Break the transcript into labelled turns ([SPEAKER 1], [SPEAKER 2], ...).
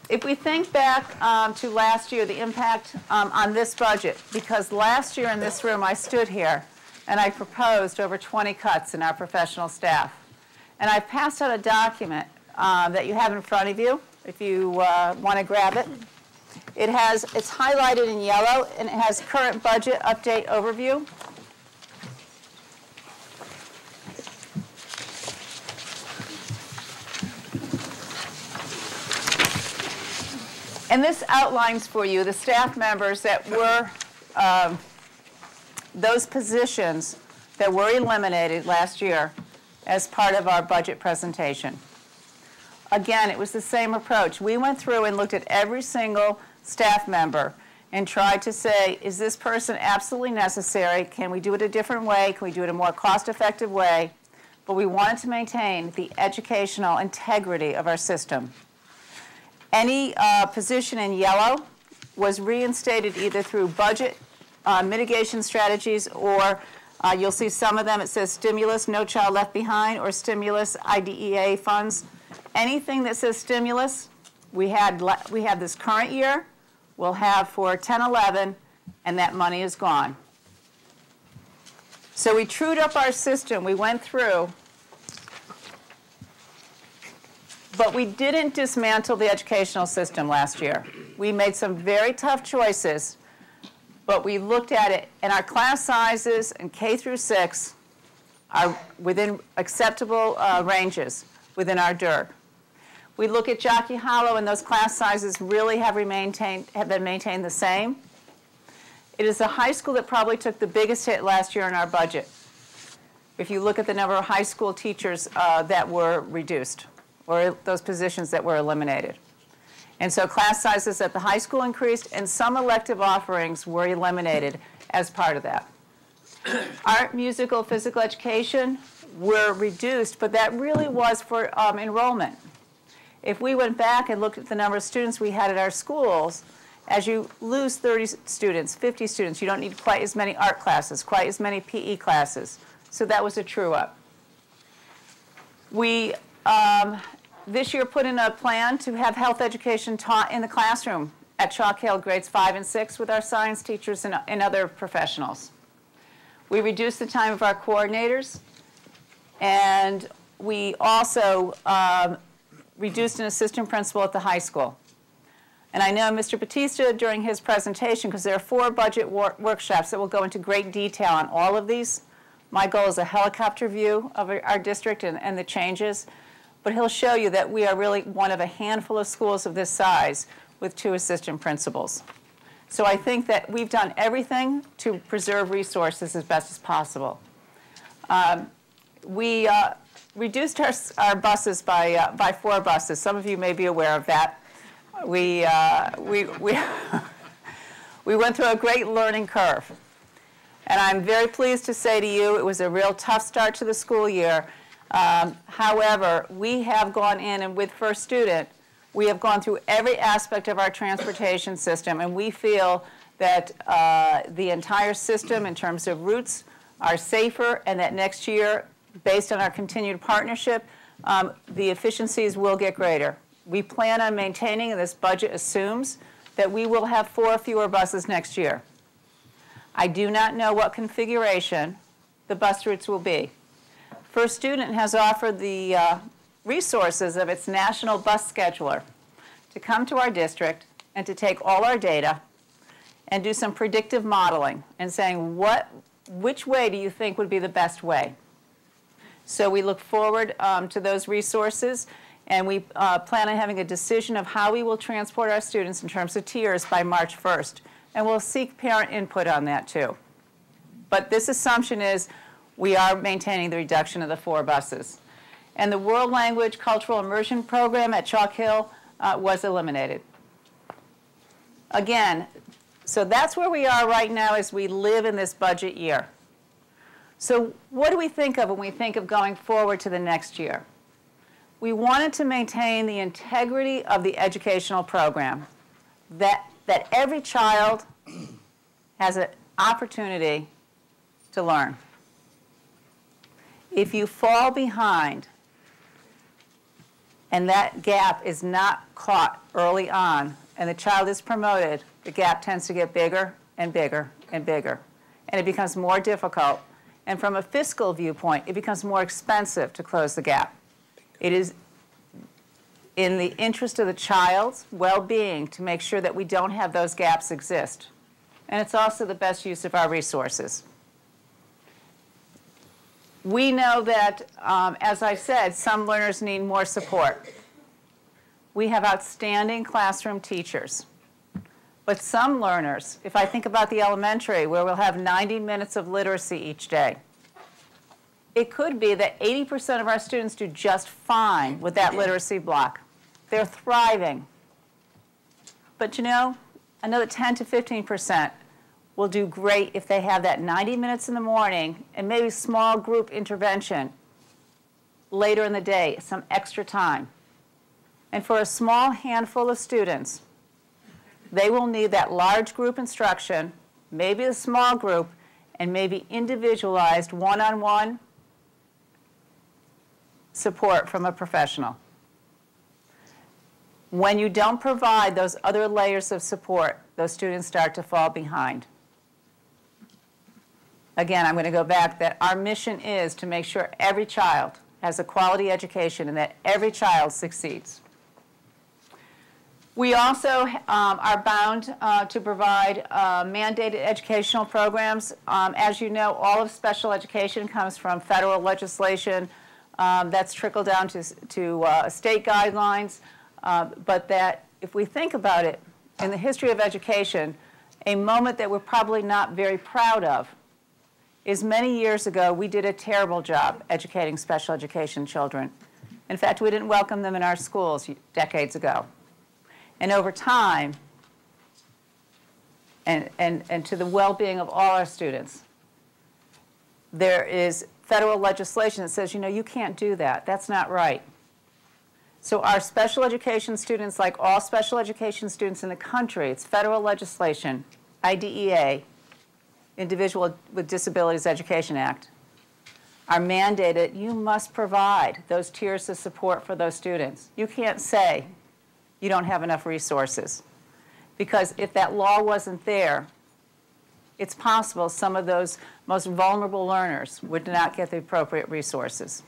[SPEAKER 1] If we think back to last year, the impact on this budget, because last year in this room I stood here and I proposed over 20 cuts in our professional staff. And I've passed out a document that you have in front of you if you want to grab it. It's highlighted in yellow and it has current budget update overview. And this outlines for you the staff members that were, those positions that were eliminated last year as part of our budget presentation. Again, it was the same approach. We went through and looked at every single staff member and tried to say, is this person absolutely necessary? Can we do it a different way? Can we do it a more cost-effective way? But we wanted to maintain the educational integrity of our system. Any position in yellow was reinstated either through budget mitigation strategies or you'll see some of them, it says stimulus, No Child Left Behind, or stimulus IDEA funds. Anything that says stimulus, we have this current year, we'll have for 10-11, and that money is gone. So we trued up our system, we went through, but we didn't dismantle the educational system last year. We made some very tough choices, but we looked at it, and our class sizes in K through 6 are within acceptable ranges within our DIRG. We look at Jockey Hollow, and those class sizes really have been maintained the same. It is the high school that probably took the biggest hit last year in our budget. If you look at the number of high school teachers that were reduced, or those positions that were eliminated. And so class sizes at the high school increased, and some elective offerings were eliminated as part of that. Art, musical, physical education were reduced, but that really was for enrollment. If we went back and looked at the number of students we had at our schools, as you lose 30 students, 50 students, you don't need quite as many art classes, quite as many PE classes. So that was a true up. We this year put in a plan to have health education taught in the classroom at Chalk Hill grades 5 and 6 with our science teachers and other professionals. We reduced the time of our coordinators, and we also reduced an assistant principal at the high school. And I know Mr. Batista, during his presentation, because there are 4 budget workshops that will go into great detail on all of these. My goal is a helicopter view of our district and the changes. But he'll show you that we are really one of a handful of schools of this size with 2 assistant principals. So I think that we've done everything to preserve resources as best as possible. We reduced our buses by 4 buses. Some of you may be aware of that. We went through a great learning curve. And I'm very pleased to say to you it was a real tough start to the school year. However, we have gone in, and with First Student, we have gone through every aspect of our transportation system, and we feel that the entire system in terms of routes are safer, and that next year, based on our continued partnership, the efficiencies will get greater. We plan on maintaining, and this budget assumes, that we will have 4 fewer buses next year. I do not know what configuration the bus routes will be. First Student has offered the resources of its national bus scheduler to come to our district and to take all our data and do some predictive modeling and saying which way do you think would be the best way. So we look forward to those resources, and we plan on having a decision of how we will transport our students in terms of tiers by March 1st. And we'll seek parent input on that too. But this assumption is we are maintaining the reduction of the 4 buses. And the World Language Cultural Immersion Program at Chalk Hill was eliminated. Again, so that's where we are right now as we live in this budget year. So what do we think of when we think of going forward to the next year? We wanted to maintain the integrity of the educational program, that every child has an opportunity to learn. If you fall behind and that gap is not caught early on, and the child is promoted, the gap tends to get bigger and bigger and bigger. And it becomes more difficult. And from a fiscal viewpoint, it becomes more expensive to close the gap. It is in the interest of the child's well-being to make sure that we don't have those gaps exist. And it's also the best use of our resources. We know that, as I said, some learners need more support. We have outstanding classroom teachers. But some learners, if I think about the elementary, where we'll have 90 minutes of literacy each day, it could be that 80% of our students do just fine with that literacy block. They're thriving. But you know, another 10 to 15% will do great if they have that 90 minutes in the morning and maybe small group intervention later in the day, some extra time. And for a small handful of students, they will need that large group instruction, maybe a small group, and maybe individualized one-on-one support from a professional. When you don't provide those other layers of support, those students start to fall behind. Again, I'm going to go back that our mission is to make sure every child has a quality education and that every child succeeds. We also are bound to provide mandated educational programs. As you know, all of special education comes from federal legislation that's trickled down to state guidelines. But that if we think about it, in the history of education, a moment that we're probably not very proud of is many years ago we did a terrible job educating special education children. In fact, we didn't welcome them in our schools decades ago. And over time, and to the well-being of all our students, there is federal legislation that says, you know, you can't do that. That's not right. So our special education students, like all special education students in the country, it's federal legislation, IDEA, Individual with Disabilities Education Act, are mandated, you must provide those tiers of support for those students. You can't say you don't have enough resources. Because if that law wasn't there, it's possible some of those most vulnerable learners would not get the appropriate resources.